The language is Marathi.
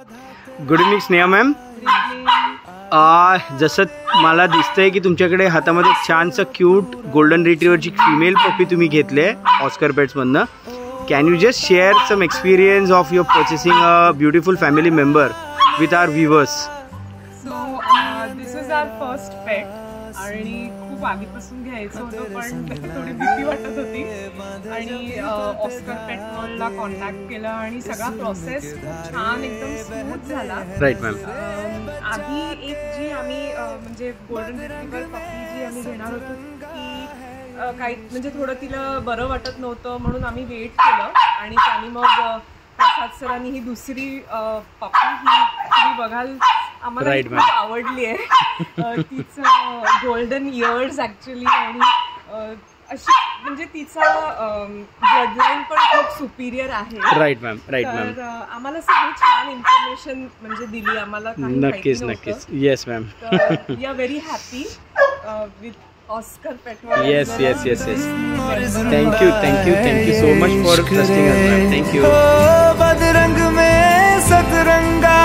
Good evening Sneha ma'am. जसं मला दिसतंय की तुमच्याकडे हातामध्ये एक छानसं क्यूट गोल्डन रिट्रीव्हरची फिमेल पपी तुम्ही घेतले ऑस्कर पेट्समधनं. Can you just share some experience of your purchasing a beautiful family member with our viewers. So this is our first pet आणि खूप आधीपासून घ्यायचं होतं पण थोडी भीती वाटत होती आणि ऑस्कर पेट वर्ल्डला कॉन्टॅक्ट केला आणि सगळा प्रोसेस खूप छान एकदम स्मूथ झाला. Right ma'am. आधी एक जी आम्ही म्हणजे गोल्डन रिट्रीव्हर पपी जी आम्ही घेणार होतो ती काही म्हणजे थोडं तिला बरं वाटत नव्हतं म्हणून आम्ही वेट केलं आणि त्यांनी मग प्रसाद सरांनी ही दुसरी पपी ही तुम्ही बघाल आम्हाला खूप आवडली आहे. तिचं गोल्डन इयर्स ॲक्च्युली आणि अशी म्हणजे तिचा ब्लडलाईन पण खूप सुपिरियर आहे. Right ma'am. Right ma'am. तर आम्हाला सगळी छान इन्फॉर्मेशन म्हणजे दिली आम्हाला. नक्कीच नक्कीच. Yes ma'am. We are very happy with Oscar pet world. Yes yes yes yes. Thank you thank you thank you so much for trusting us ma'am. Thank you. बदरंग में सतरंगा